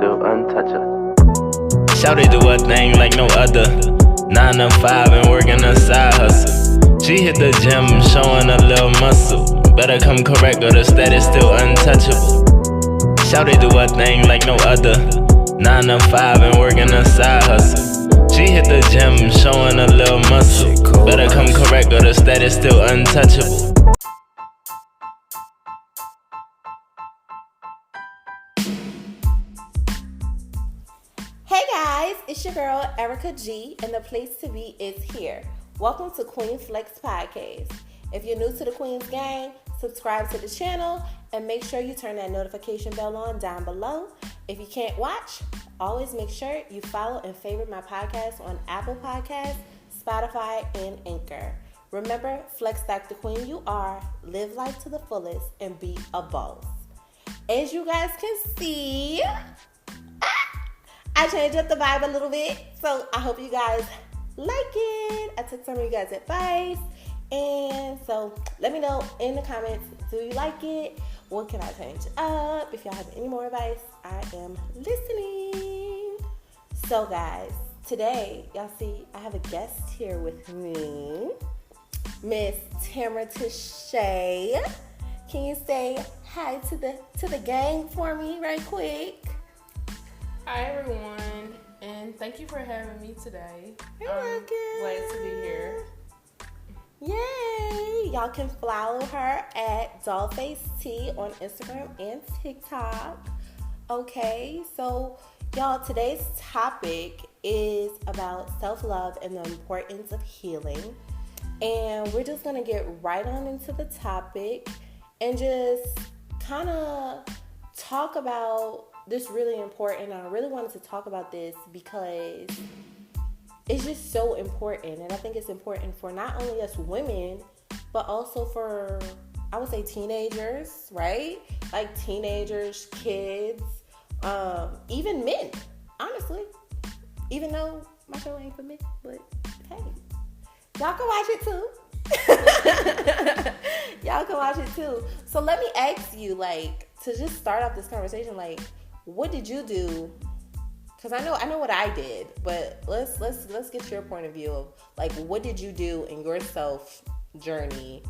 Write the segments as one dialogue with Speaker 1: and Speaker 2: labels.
Speaker 1: still untouchable.
Speaker 2: Shawty do a thing like no other. 9 to 5 and working a side hustle. She hit the gym, showing a little muscle. Better come correct or the status still untouchable. Shawty do a thing like no other. 9 to 5 and working a side hustle. She hit the gym, showing a little muscle. Better come correct or the status still untouchable.
Speaker 3: Hey guys, it's your girl Erica G, and the place to be is here. Welcome to Queen Flex Podcast. If you're new to the Queen's Gang, subscribe to the channel and make sure you turn that notification bell on down below. If you can't watch, always make sure you follow and favorite my podcast on Apple Podcasts, Spotify, and Anchor. Remember, flex like the queen you are, live life to the fullest, and be a boss. As you guys can see, I changed up the vibe a little bit, so I hope you guys like it. I took some of you guys' advice, and so let me know in the comments, do you like it? What can I change up? If y'all have any more advice, I am listening. So guys, today, y'all see, I have a guest here with me, Miss Tamara Tashay. Can you say hi to the gang for me right quick?
Speaker 4: Hi everyone, and thank you for having me today.
Speaker 3: You're welcome.
Speaker 4: Glad to be here.
Speaker 3: Yay! Y'all can follow her at DollfaceT on Instagram and TikTok. Okay, so y'all, today's topic is about self-love and the importance of healing. And we're just gonna get right on into the topic and just kind of talk about this really important. I really wanted to talk about this because it's just so important, and I think it's important for not only us women, but also for, I would say, teenagers, right? Like teenagers, kids, even men, honestly. Even though my show ain't for men, but hey, y'all can watch it too. Y'all can watch it too. So let me ask you, like, to just start off this conversation, like, what did you do? Because I know what I did, but let's get your point of view of, like, what did you do in your self journey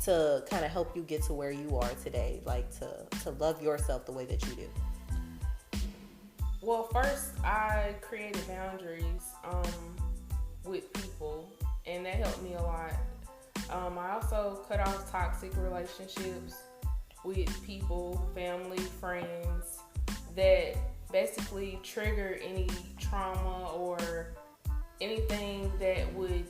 Speaker 3: to kind of help you get to where you are today, like to love yourself the way that you do?
Speaker 4: Well, first I created boundaries with people, and that helped me a lot. I also cut off toxic relationships with people, family, friends that basically trigger any trauma or anything that would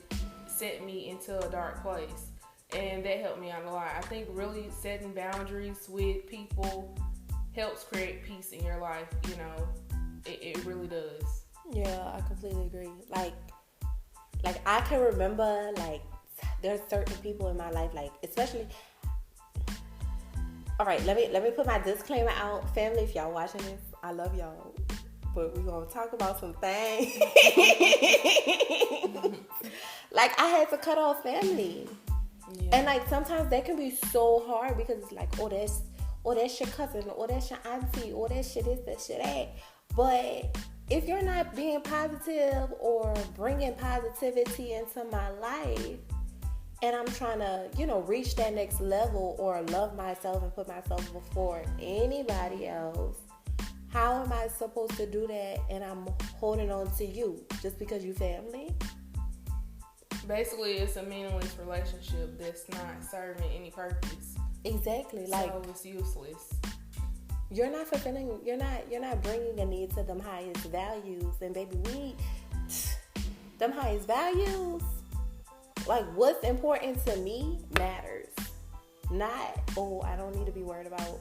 Speaker 4: set me into a dark place. And that helped me out a lot. I think really setting boundaries with people helps create peace in your life. You know, it really does.
Speaker 3: Yeah, I completely agree. Like I can remember, like, there's certain people in my life, like, especially, all right, let me put my disclaimer out. Family, if y'all watching this, I love y'all, but we're going to talk about some things. Like, I had to cut off family. Yeah. And, like, sometimes that can be so hard because it's like, oh, that's your cousin, or that's your auntie, or that shit is, that shit that. But if you're not being positive or bringing positivity into my life, and I'm trying to, reach that next level or love myself and put myself before anybody else, how am I supposed to do that? And I'm holding on to you just because you family?
Speaker 4: Basically, it's a meaningless relationship that's not serving any purpose.
Speaker 3: Exactly.
Speaker 4: So it's useless.
Speaker 3: You're not fulfilling. You're not bringing a need to them highest values. And baby, them highest values. Like, what's important to me matters. Not, I don't need to be worried about,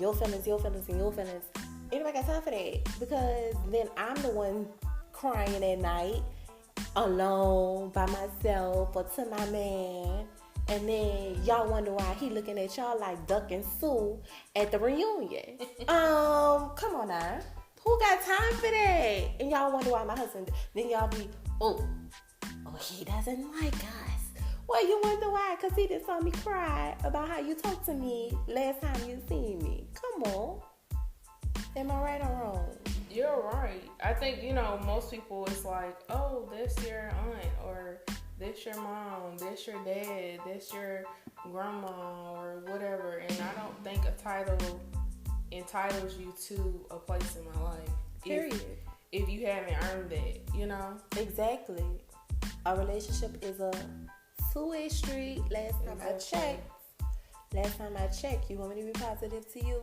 Speaker 3: your feelings. Anybody got time for that? Because then I'm the one crying at night, alone, by myself, or to my man. And then y'all wonder why he looking at y'all like Duck and Sue at the reunion. Come on now. Who got time for that? And y'all wonder why my husband, then y'all be, he doesn't like us. Well, you wonder why? Because he just saw me cry about how you talked to me last time you seen me. Come on. Am I right or wrong?
Speaker 4: you're right. I think, most people, it's like, oh, that's your aunt, or that's your mom, that's your dad, that's your grandma, or whatever. And I don't think a title entitles you to a place in my life.
Speaker 3: Period.
Speaker 4: If you haven't earned that,
Speaker 3: Exactly. A relationship is a two-way street. Last time I checked, you want me to be positive to you?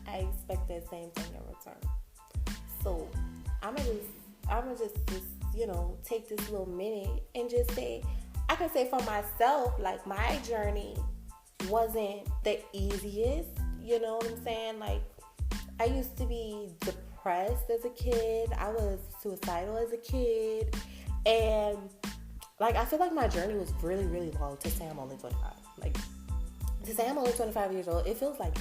Speaker 3: I expect that same thing in return. So I'm gonna just take this little minute and just say, I can say for myself, like, my journey wasn't the easiest. You know what I'm saying? Like, I used to be depressed as a kid. I was suicidal as a kid. And, like, I feel like my journey was really, really long to say I'm only 25. Like, to say I'm only 25 years old, it feels like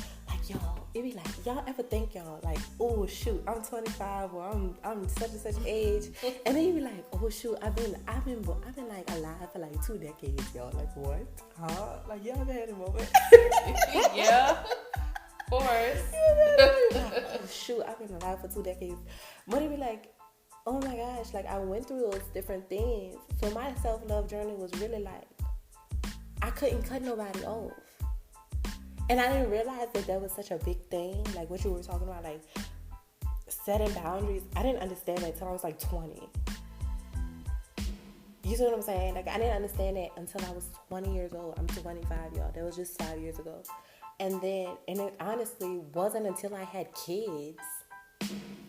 Speaker 3: y'all, it be like, y'all ever think y'all, like, oh, shoot, I'm 25, or I'm such and such age. And then you be like, oh, shoot, I've been like, alive for, like, 2 decades, y'all. Like, what? Huh? Like, y'all ever had a moment?
Speaker 4: Yeah. Of course.
Speaker 3: Oh, shoot, I've been alive for 2 decades. But it be like, oh my gosh, like, I went through those different things. So my self-love journey was really like, I couldn't cut nobody off. And I didn't realize that was such a big thing. Like, what you were talking about, like, setting boundaries. I didn't understand that until I was like 20. You see what I'm saying? Like, I didn't understand that until I was 20 years old. I'm 25, y'all. That was just 5 years ago. And it honestly wasn't until I had kids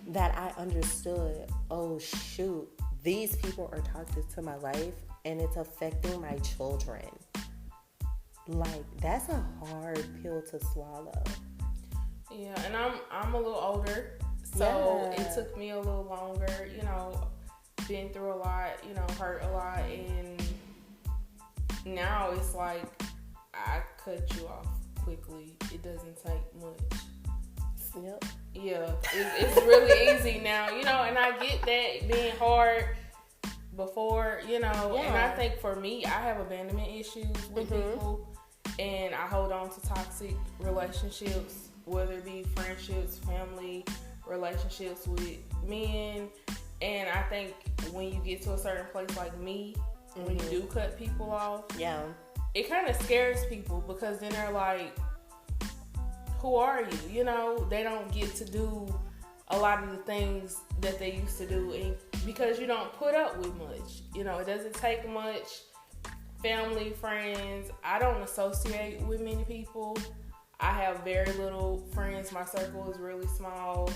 Speaker 3: that I understood, oh, shoot, these people are toxic to my life, and it's affecting my children. Like, that's a hard pill to swallow.
Speaker 4: Yeah, and I'm a little older, so It took me a little longer, been through a lot, hurt a lot, and now it's like I cut you off quickly. It doesn't take much.
Speaker 3: Yep.
Speaker 4: Yeah, it's really easy now, and I get that being hard before, and I think for me, I have abandonment issues with people. And I hold on to toxic relationships, whether it be friendships, family relationships with men. And I think when you get to a certain place like me, when you do cut people off, it kind of scares people, because then they're like, who are you? They don't get to do a lot of the things that they used to do, and because you don't put up with much. It doesn't take much. Family, friends, I don't associate with many people. I have very little friends. My circle is really small.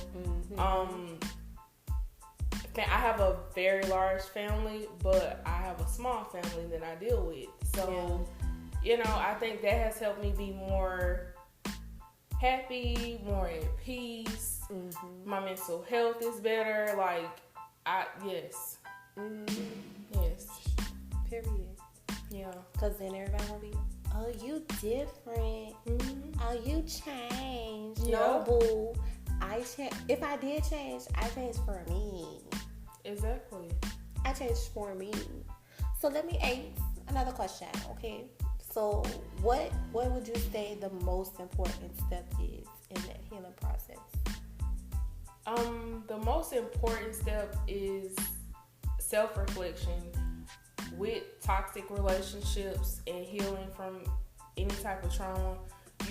Speaker 4: I have a very large family, but I have a small family that I deal with. So, I think that has helped me be more happy, more at peace. My mental health is better. Like, yes. Yes.
Speaker 3: Period.
Speaker 4: Yeah.
Speaker 3: Because then everybody will be, oh, you different. Oh, you changed.
Speaker 4: Yeah.
Speaker 3: No, boo. If I did change, I changed for me.
Speaker 4: Exactly.
Speaker 3: I changed for me. So let me ask another question, okay? So what would you say the most important step is in that healing process?
Speaker 4: The most important step is self-reflection. With toxic relationships and healing from any type of trauma,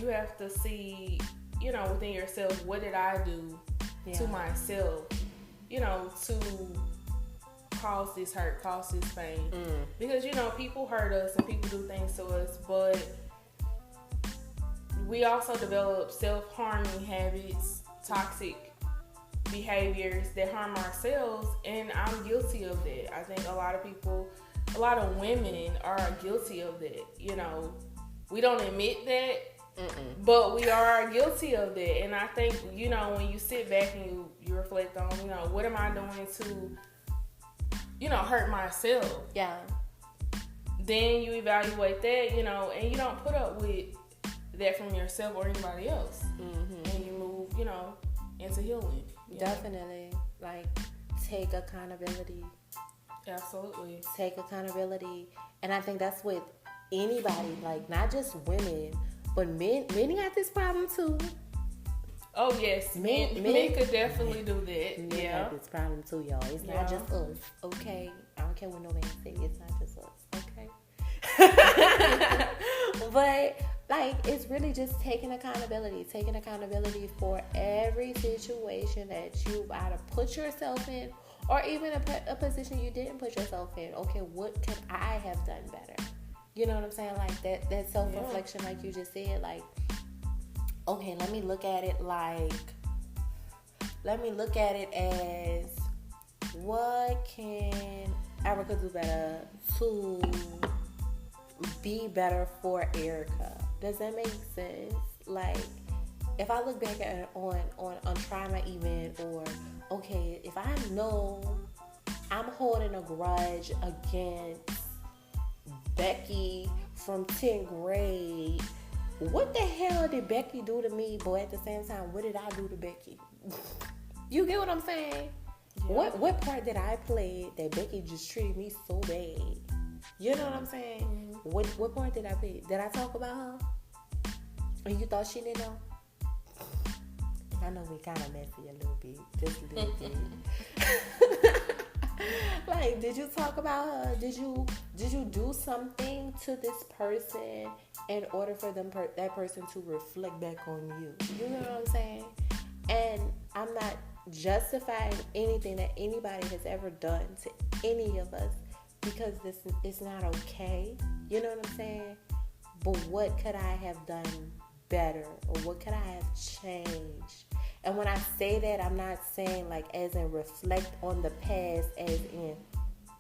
Speaker 4: you have to see, within yourself, what did I do to myself, to cause this hurt, cause this pain. Because, people hurt us and people do things to us, but we also develop self-harming habits, toxic behaviors that harm ourselves, and I'm guilty of that. I think a lot of women are guilty of that. We don't admit that, but we are guilty of that. And I think, when you sit back and you reflect on, what am I doing to, hurt myself?
Speaker 3: Yeah.
Speaker 4: Then you evaluate that, and you don't put up with that from yourself or anybody else. And you move, into healing.
Speaker 3: Definitely. Like, take accountability.
Speaker 4: Absolutely.
Speaker 3: Take accountability. And I think that's with anybody, like, not just women, but men got this problem too.
Speaker 4: Oh yes, men could definitely do that.
Speaker 3: Men
Speaker 4: Yeah,
Speaker 3: have this problem too, y'all. It's not just us, okay? I don't care what no man say. It's not just us, okay? But like, it's really just taking accountability for every situation that you've either put yourself in, or even a position you didn't put yourself in. Okay, what could I have done better? You know what I'm saying? Like that self-reflection, like you just said, like, okay, let me look at it as, what can Erica do better to be better for Erica? Does that make sense? Like, if I look back at on trying my event, or okay, if I know I'm holding a grudge against Becky from 10th grade, what the hell did Becky do to me? But at the same time, what did I do to Becky? You get what I'm saying? Yeah. What part did I play that Becky just treated me so bad? You know what I'm saying? Mm-hmm. What part did I play? Did I talk about her? And you thought she didn't know? I know we kind of messy a little bit, just a little bit. Like, did you talk about her? Did you do something to this person in order for that person to reflect back on you? You know what I'm saying? And I'm not justifying anything that anybody has ever done to any of us, because this is not okay. You know what I'm saying? But what could I have done better, or what could I have changed? And when I say that, I'm not saying like as in reflect on the past, as in,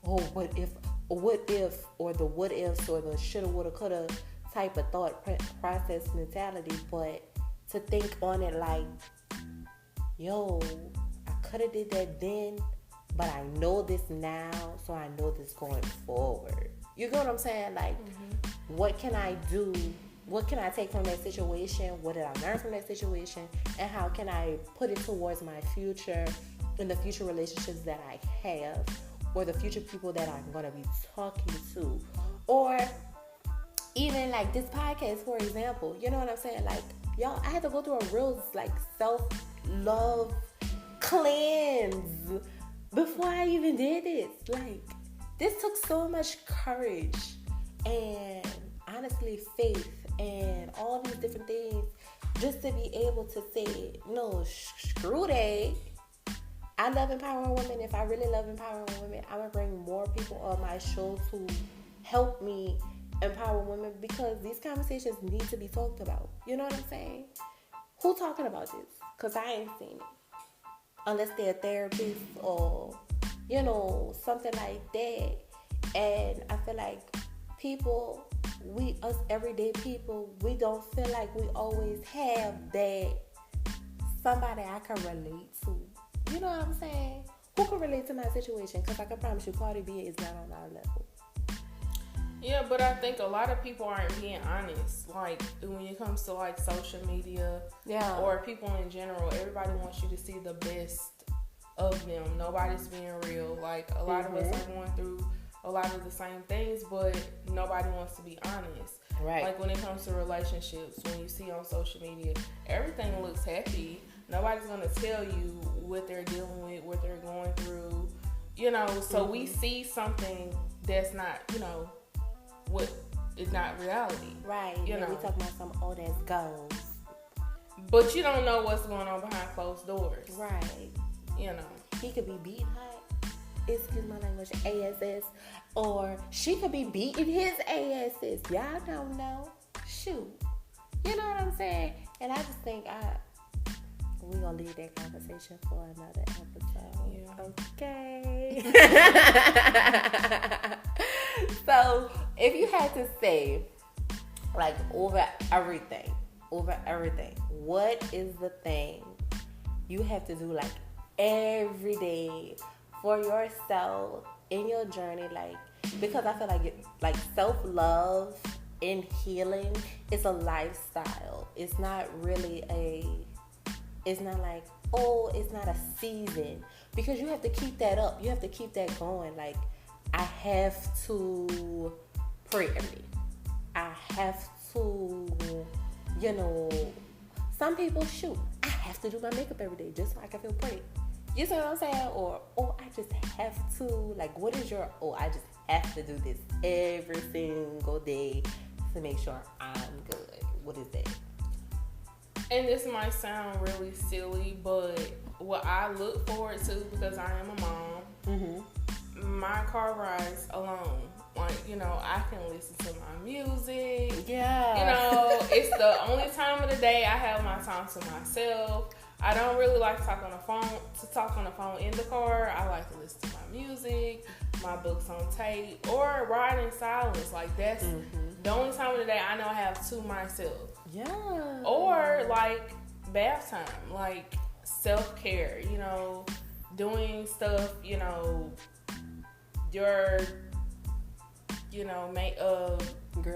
Speaker 3: oh, what if, or the what ifs, or the shoulda, woulda, coulda type of thought process mentality, but to think on it like, yo, I could have did that then, but I know this now, so I know this going forward. You get what I'm saying? Like, what can I do? What can I take from that situation? What did I learn from that situation? And how can I put it towards my future, and the future relationships that I have, or the future people that I'm going to be talking to? Or even like this podcast, for example. You know what I'm saying? Like, y'all, I had to go through a real like self-love cleanse before I even did this. Like, this took so much courage and honestly faith and all these different things, just to be able to say, no, screw that. I love empowering women. If I really love empowering women, I'm going to bring more people on my show to help me empower women, because these conversations need to be talked about. You know what I'm saying? Who talking about this? Because I ain't seen it. Unless they're a therapist or, you know, something like that. And I feel like people, us everyday people, we don't feel like we always have that somebody I can relate to. You know what I'm saying? Who can relate to my situation? Because I can promise you, Cardi B is not on our level.
Speaker 4: Yeah, but I think a lot of people aren't being honest. Like, when it comes to like social media, or people in general, everybody wants you to see the best of them. Nobody's being real. Like, a lot of us are going through a lot of the same things, but nobody wants to be honest.
Speaker 3: Right.
Speaker 4: Like, when it comes to relationships, when you see on social media, everything looks happy. Nobody's going to tell you what they're dealing with, what they're going through, you know. So we see something that's not, you know, what is not reality.
Speaker 3: Right.
Speaker 4: You know,
Speaker 3: we talk about some old ass goals.
Speaker 4: But you don't know what's going on behind closed doors.
Speaker 3: Right.
Speaker 4: You know.
Speaker 3: He could be beating her, excuse my language, ASS, or she could be beating his ASS. Y'all don't know. Shoot. You know what I'm saying? And I just think we're going to leave that conversation for another episode. Yeah. Okay. So, if you had to say, like, over everything, what is the thing you have to do, like, every day for yourself in your journey? Like, because I feel like self-love and healing is a lifestyle. It's not really it's not like, oh, it's not a season, because you have to keep that up. You have to keep that going. Like, I have to pray every day. I have to, you know, some people, shoot, I have to do my makeup every day just so I can feel pretty. You see what I'm saying? Or, oh, I just have to. Like, what is your, oh, I just have to do this every single day to make sure I'm good. What is that?
Speaker 4: And this might sound really silly, but what I look forward to, because I am a mom, my car rides alone. Like, you know, I can listen to my music.
Speaker 3: Yeah.
Speaker 4: You know, it's the only time of the day I have my time to myself. I don't really like to talk on the phone in the car. I like to listen to my music, my books on tape, or ride in silence. Like, that's the only time of the day I know I have to myself.
Speaker 3: Yeah.
Speaker 4: Or like bath time, like self-care, you know, doing stuff, you know, your, you know,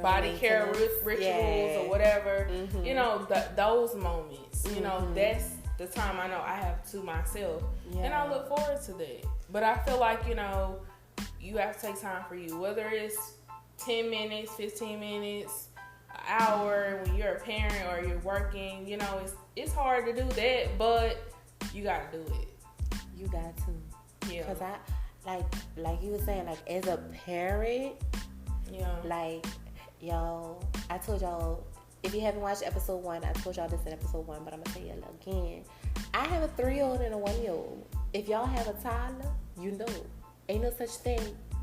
Speaker 4: body care rituals or whatever, you know, those moments, you know, that's the time I know I have to myself, and I look forward to that. But I feel like, you know, you have to take time for you, whether it's 10 minutes, 15 minutes, an hour, when you're a parent or you're working, you know, it's hard to do that, but you gotta do it.
Speaker 3: You got to.
Speaker 4: Yeah.
Speaker 3: Because like you were saying, like, as a parent, like, y'all, I told y'all, if you haven't watched episode 1, I told y'all this in episode 1, but I'm going to tell you again. I have a 3-year-old and a 1-year-old. If y'all have a toddler, you know, ain't no such thing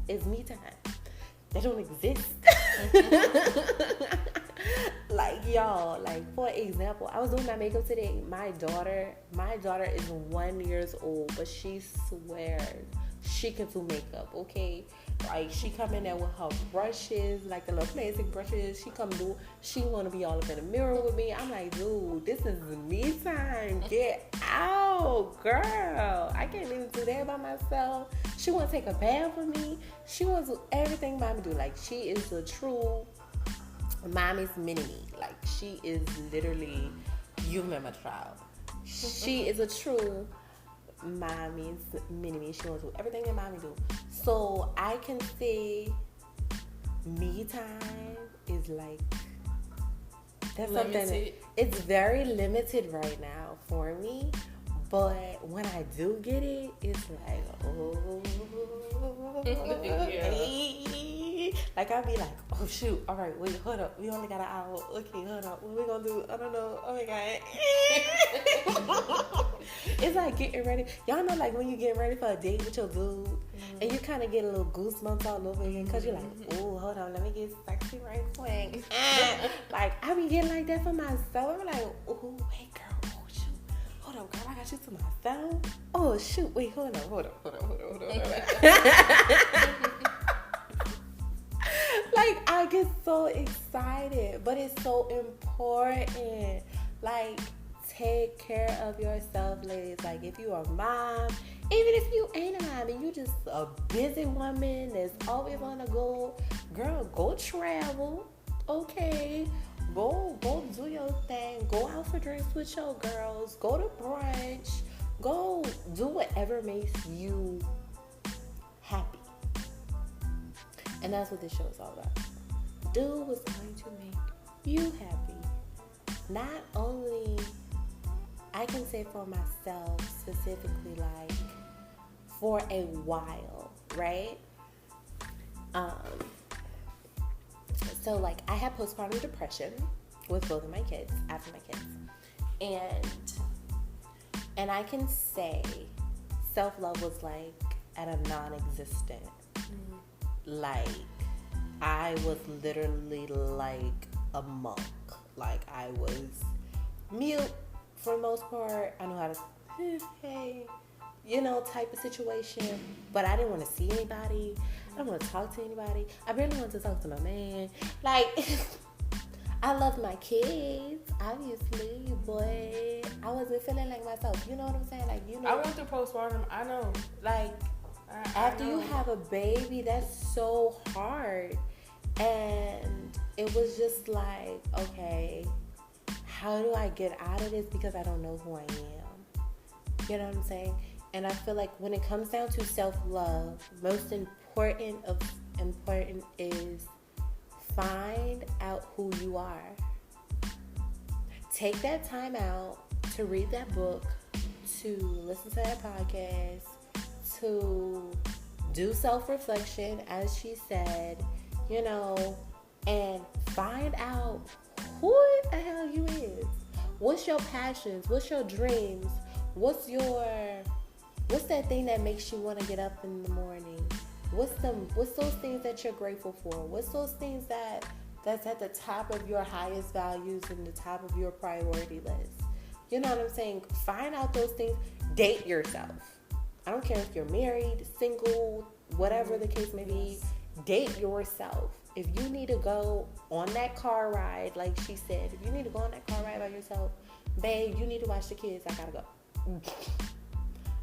Speaker 3: as me time. They don't exist. Like, y'all, like, for example, I was doing my makeup today. My daughter is 1 year old, but she swears she can do makeup, okay? Like, she come in there with her brushes, like the little plastic brushes. She want to be all up in the mirror with me. I'm like, dude, this is me time. Get out, girl. I can't even do that by myself. She want to take a bath with me. She wants to do everything mommy do. Like, she is a true mommy's mini-me. Like, she is literally, you've met my child. She is a true mommy's mini-me. She wants to do everything that mommy do. So I can say me time is like, that's
Speaker 4: limited.
Speaker 3: Something, it's very limited right now for me. But when I do get it, it's like, oh. Like, I'll be like, oh, shoot. All right, wait, hold up. We only got an hour. Okay, hold up. What we gonna do? I don't know. Oh, my God. It's like getting ready. Y'all know, like, when you get ready for a date with your dude, and you kind of get a little goosebumps all over again, because you're like, oh, hold on. Let me get sexy right quick. Like, I be getting like that for myself. I'm like, oh, hey, girl. Oh, shoot. Hold up, girl. I got you to myself. Oh, shoot. Wait, hold up. Like, I get so excited, but it's so important. Like, take care of yourself, ladies. Like, if you're a mom, even if you ain't a mom and you just a busy woman that's always on the go, girl, go travel, okay? Go do your thing. Go out for drinks with your girls. Go to brunch. Go do whatever makes you happy. And that's what this show is all about. Do what's going to make you happy. Not only, I can say for myself specifically, like, for a while, right? So, like, I had postpartum depression with both of my kids, after my kids. And I can say self-love was, like, at a non-existent. Like, I was literally like a monk. Like, I was mute for the most part. I know how to, hey, you know, type of situation. But I didn't want to see anybody. I didn't want to talk to anybody. I barely wanted to talk to my man. Like, I loved my kids, obviously, but I wasn't feeling like myself. You know what I'm saying? Like, you know.
Speaker 4: I went through postpartum. I know.
Speaker 3: Like, after you have a baby, that's so hard. And it was just like, okay, how do I get out of this? Because I don't know who I am. You know what I'm saying? And I feel like when it comes down to self-love, most important is find out who you are. Take that time out to read that book, to listen to that podcast, to do self-reflection, as she said, and find out who the hell you is. What's your passions? What's your dreams? What's that thing that makes you want to get up in the morning? What's those things that you're grateful for? What's those things that's at the top of your highest values and the top of your priority list? You know what I'm saying? Find out those things. Date yourself. I don't care if you're married, single, whatever the case may be. Date yourself. If you need to go on that car ride, like she said, if you need to go on that car ride by yourself, babe, you need to watch the kids. I gotta go.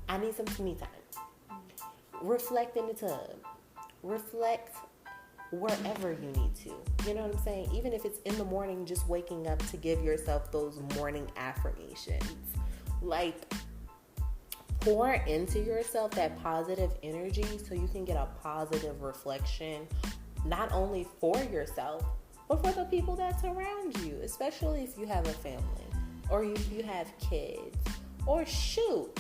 Speaker 3: I need some me time. Reflect in the tub. Reflect wherever you need to. You know what I'm saying? Even if it's in the morning, just waking up to give yourself those morning affirmations. Like, pour into yourself that positive energy so you can get a positive reflection, not only for yourself, but for the people that's around you, especially if you have a family or if you have kids, or shoot,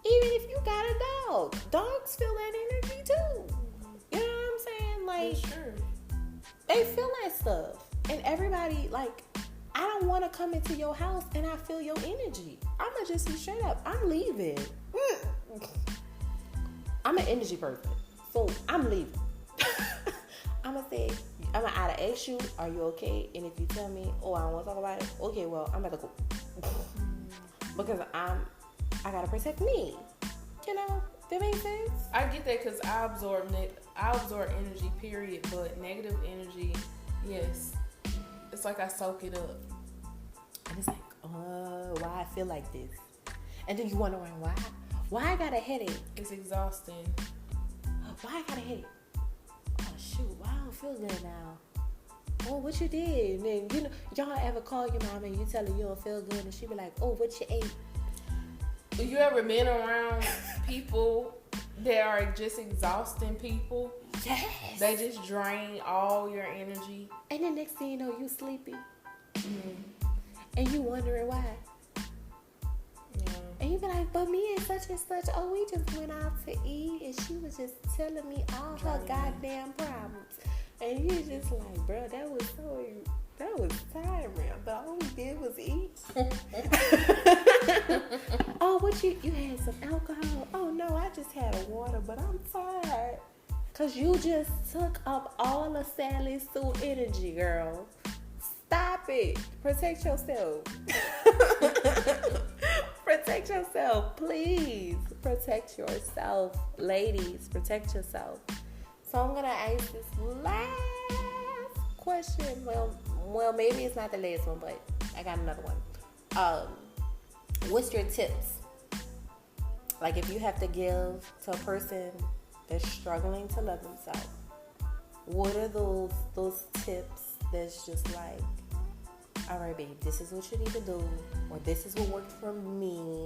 Speaker 3: even if you got a dog. Dogs feel that energy too. You know what I'm saying? Like,
Speaker 4: sure.
Speaker 3: They feel that stuff. And everybody, like, I don't want to come into your house and I feel your energy. I'm going to just be straight up. I'm leaving. I'm an energy person. So I'm leaving. I'm going to say, I'm going to either ask you, are you okay? And if you tell me, oh, I don't want to talk about it. Okay, well, I'm about to go. Because I got to protect me. You know? That makes sense?
Speaker 4: I get that because I absorb energy, period. But negative energy, yes. It's like I soak it up.
Speaker 3: And it's like, why I feel like this? And then you wonder why. Why I got a headache?
Speaker 4: It's exhausting.
Speaker 3: Why I got a headache? Oh, shoot. Why I don't feel good now? Oh, what you did? And then, y'all ever call your mom and you tell her you don't feel good and she be like, oh, what you ate?
Speaker 4: You ever been around people that are just exhausting people?
Speaker 3: Yes.
Speaker 4: They just drain all your energy.
Speaker 3: And then next thing you know, you sleepy. Mm-hmm. And you wondering why.
Speaker 4: Yeah.
Speaker 3: And you be like, but me and such, oh, we just went out to eat and she was just telling me all her goddamn problems. And you just like, bro, that was tiring. The only did was eat. Oh, what you had some alcohol? Oh no, I just had a water, but I'm tired. Cause you just took up all of Sally Sue energy, girl. Stop it. Protect yourself. Protect yourself, please. Protect yourself, ladies. Protect yourself. So I'm gonna ask this last question. Well, maybe it's not the last one, but I got another one. What's your tips? Like, if you have to give to a person that's struggling to love themselves, what are those tips that's just like, all right, babe, this is what you need to do, or this is what worked for me?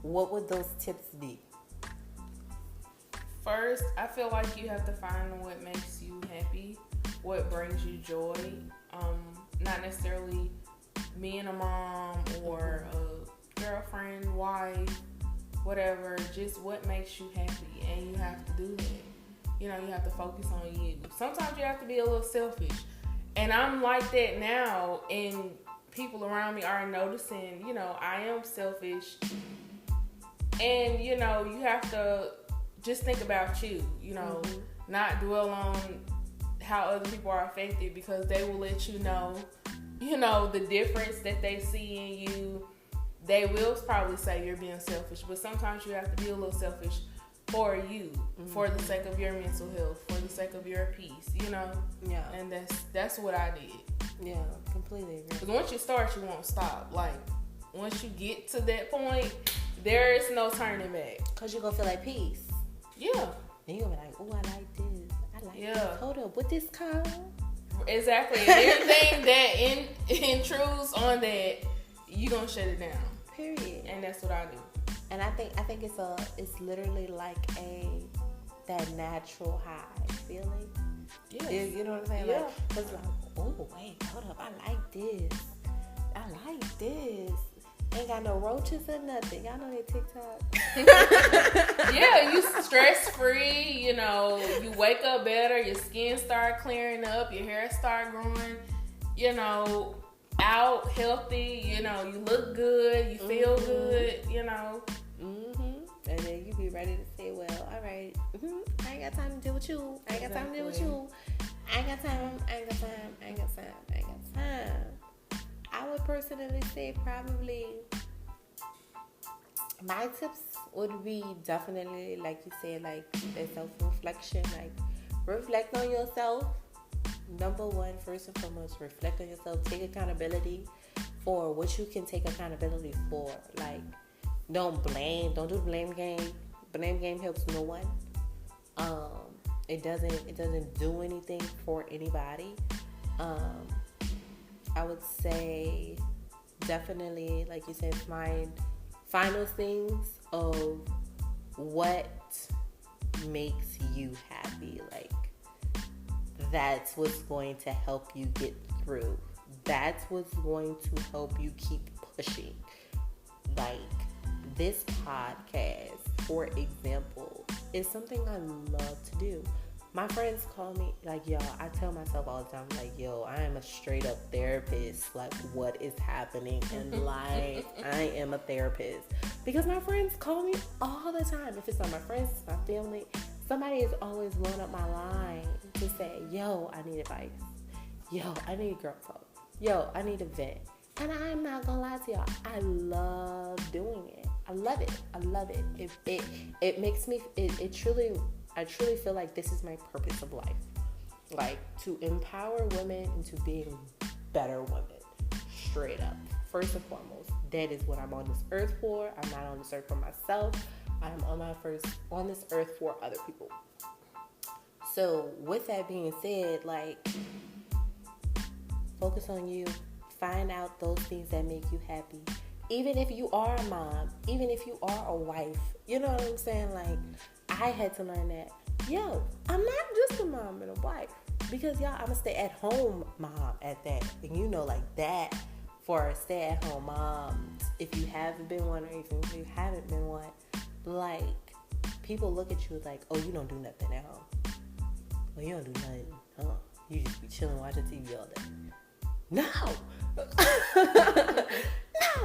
Speaker 3: What would those tips be?
Speaker 4: First, I feel like you have to find what makes you happy, what brings you joy. Not necessarily being a mom or a girlfriend, wife, whatever, just what makes you happy, and you have to do that. You have to focus on you. Sometimes you have to be a little selfish, and I'm like that now, and people around me are noticing, I am selfish, and, you have to just think about you, not dwell on how other people are affected, because they will let you know, the difference that they see in you. They will probably say you're being selfish, but sometimes you have to be a little selfish for you, for the sake of your mental health, for the sake of your peace,
Speaker 3: Yeah.
Speaker 4: And that's what I did.
Speaker 3: Yeah, completely agree.
Speaker 4: Because once you start, you won't stop. Like, once you get to that point, there is no turning back.
Speaker 3: Because you're going to feel like peace.
Speaker 4: Yeah.
Speaker 3: And you're going to be like, oh, I like this. I like this. Hold up, what this called?
Speaker 4: Exactly. And everything that intrudes on that, you're going to shut it down.
Speaker 3: Period.
Speaker 4: And that's what I do.
Speaker 3: And I think it's literally like that natural high feeling.
Speaker 4: Yeah.
Speaker 3: You know what I'm saying?
Speaker 4: Yeah.
Speaker 3: Like, it's like, oh, wait, hold up, I like this. Ain't got no roaches or nothing. Y'all know that TikTok.
Speaker 4: Yeah, you stress free. You know, you wake up better. Your skin start clearing up. Your hair start growing. You know, out healthy. You know, you look good. You feel good. You know.
Speaker 3: And then you be ready to say, well, all right, I ain't got time to deal with you. I ain't got time to deal with you. I ain't got time. I would personally say probably my tips would be definitely, like you said, like that self-reflection. Like, reflect on yourself. Number one, first and foremost, reflect on yourself. Take accountability for what you can take accountability for. Like, don't blame. Don't do the blame game. Blame game helps no one. It doesn't do anything for anybody. I would say definitely, like you said, find those things of what makes you happy. Like, that's what's going to help you get through. That's what's going to help you keep pushing. Like, this podcast, for example, is something I love to do. My friends call me, like, yo, I tell myself all the time, like, yo, I am a straight up therapist. Like, what is happening in life? I am a therapist. Because my friends call me all the time. If it's not my friends, it's my family. Somebody is always blowing up my line to say, yo, I need advice. Yo, I need girl talk. Yo, I need a vent. And I'm not gonna lie to y'all, I love doing it. I love it. It makes me, I truly feel like this is my purpose of life. Like, to empower women into being better women. Straight up. First and foremost, that is what I'm on this earth for. I'm not on this earth for myself. I'm on this earth for other people. So, with that being said, like, focus on you. Find out those things that make you happy. Even if you are a mom, even if you are a wife, you know what I'm saying? Like, I had to learn that, yo, I'm not just a mom and a wife. Because, y'all, I'm a stay-at-home mom at that. And you know, like, that for a stay-at-home mom, if you haven't been one or even if you haven't been one, like, people look at you like, oh, you don't do nothing at home. Well, you don't do nothing, huh? You just be chilling, watching TV all day. No!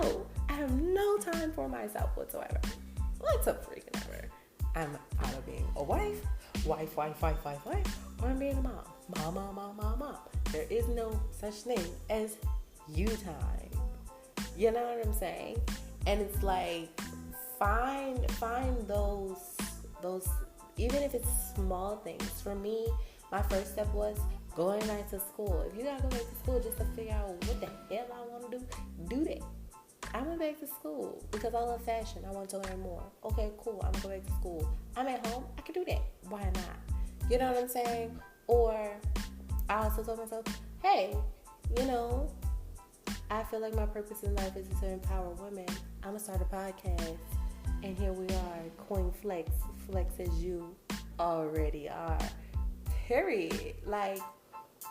Speaker 3: No! I have no time for myself whatsoever. What's up, freaking ever? I'm out of being a wife, or I'm being a mom. There is no such thing as you time. You know what I'm saying? And it's like, find those, even if it's small things. For me, my first step was going back to school. If you gotta go back to school just to figure out what the hell I want to do that. I went back to school because I love fashion. I want to learn more. Okay, cool. I'm gonna go back to school. I'm at home. I can do that. Why not? You know what I'm saying? Or I also told myself, hey, you know, I feel like my purpose in life is to empower women. I'm gonna start a podcast, and here we are, Queen Flex as you already are. Period. Like,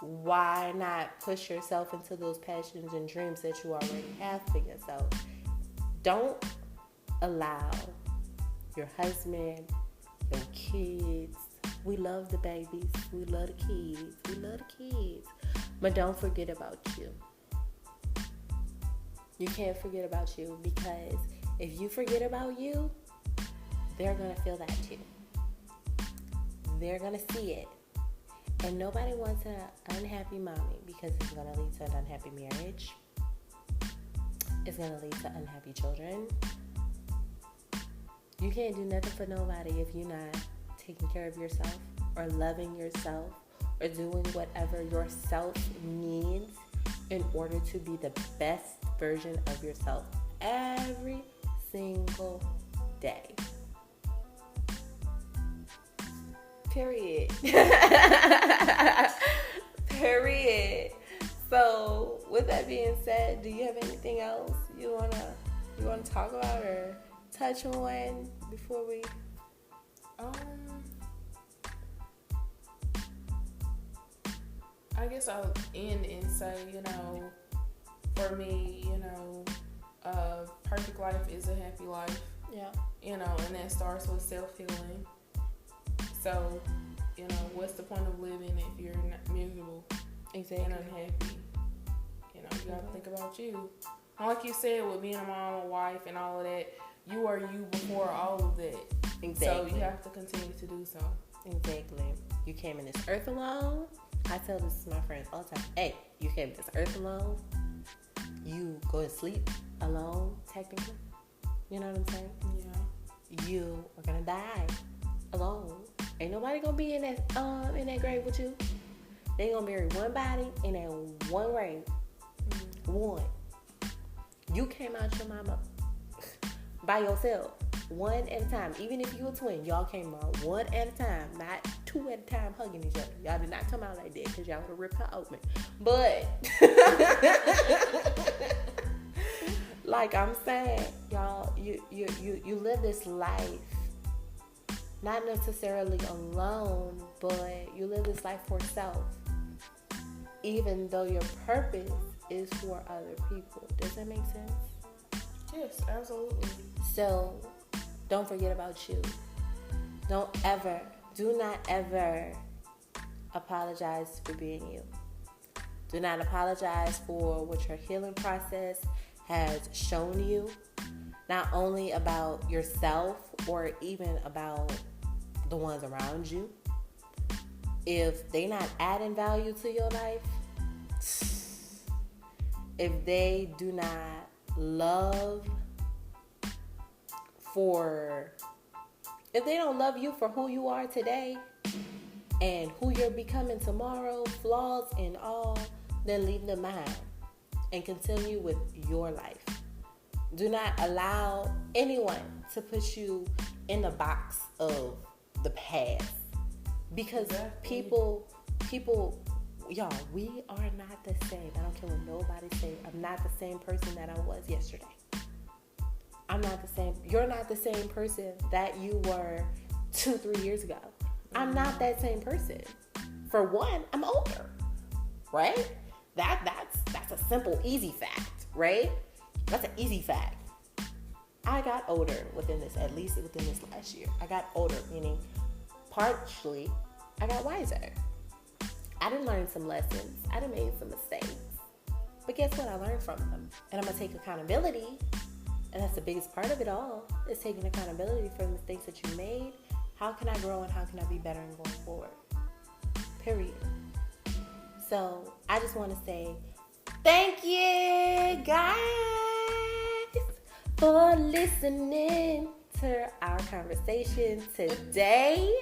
Speaker 3: why not push yourself into those passions and dreams that you already have for yourself? Don't allow your husband, your kids. We love the babies. We love the kids. But don't forget about you. You can't forget about you, because if you forget about you, they're going to feel that too. They're going to see it. And nobody wants an unhappy mommy, because it's going to lead to an unhappy marriage. It's going to lead to unhappy children. You can't do nothing for nobody if you're not taking care of yourself or loving yourself or doing whatever yourself needs in order to be the best version of yourself every single day. Period. Period. So, with that being said, do you have anything else you wanna talk about or touch on before we?
Speaker 4: I guess I'll end and say, you know, for me, you know, perfect life is a happy life.
Speaker 3: Yeah.
Speaker 4: You know, and that starts with self-healing. So, you know, what's the point of living if you're not miserable
Speaker 3: Exactly.
Speaker 4: and unhappy? You know, you gotta think about you. And like you said, with being a mom, a wife, and all of that, you are you before all of that.
Speaker 3: Exactly.
Speaker 4: So you have to continue to do so.
Speaker 3: Exactly. You came in this earth alone. I tell this to my friends all the time. Hey, you came to this earth alone. You go to sleep alone, technically. You know what I'm saying?
Speaker 4: Yeah.
Speaker 3: You are gonna die alone. Ain't nobody gonna be in that grave with you. They gonna bury one body in that one grave.
Speaker 4: Mm-hmm.
Speaker 3: One. You came out your mama by yourself, one at a time. Even if you a twin, y'all came out one at a time, not two at a time hugging each other. Y'all did not come out like that because y'all would have ripped her open. But like I'm saying, y'all, you live this life not necessarily alone, but you live this life for self. Even though your purpose is for other people. Does that make sense?
Speaker 4: Yes, absolutely.
Speaker 3: So don't forget about you. Do not ever apologize for being you. Do not apologize for what your healing process has shown you, not only about yourself or even about the ones around you. If they not adding value to your life, if they do not love if they don't love you for who you are today and who you're becoming tomorrow, flaws and all, then leave them behind and continue with your life. Do not allow anyone to put you in the box of the past, because people, y'all, we are not the same. I don't care what nobody says. I'm not the same person that I was yesterday. I'm not the same. You're not the same person that you were 2-3 years ago. I'm not that same person. For one, I'm older, right? That's a simple, easy fact, right? That's an easy fact. I got older at least within this last year. I got older, meaning partially I got wiser. I done learned some lessons. I done made some mistakes. But guess what? I learned from them. And I'm going to take accountability. And that's the biggest part of it all, is taking accountability for the mistakes that you made. How can I grow and how can I be better in going forward? Period. So I just want to say thank you, guys, for listening to our conversation today.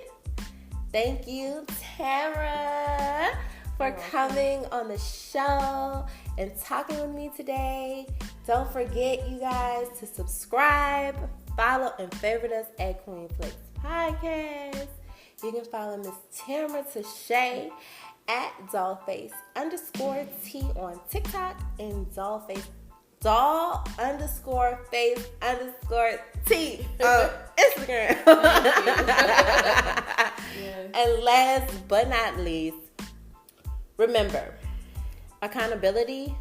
Speaker 3: Thank you, Tara, for coming on the show and talking with me today. Don't forget, you guys, to subscribe, follow, and favorite us at Queen Flex Podcast. You can follow Miss Tamara Tashay at dollface_T on TikTok and doll_face_T on Instagram.
Speaker 4: Yes.
Speaker 3: And last but not least, remember, accountability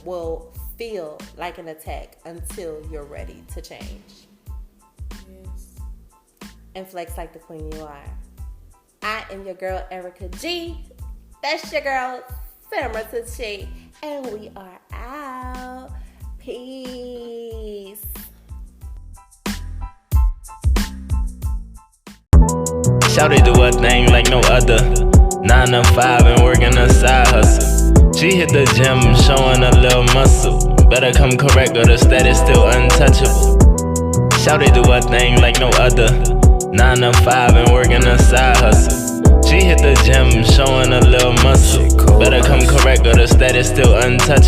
Speaker 3: will feel like an attack until you're ready to change.
Speaker 4: Yes.
Speaker 3: And flex like the queen you are. I am your girl, Erica G. That's your girl, Tamara Tashay. And we are out. Peace.
Speaker 2: Shawty do her thing like no other. 9 to 5 and working a side hustle. She hit the gym, showing a little muscle. Better come correct or the status still untouchable. Shawty do her thing like no other. 9 to 5 and working a side hustle. She hit the gym, showing a little muscle. Better come correct or the status still untouchable.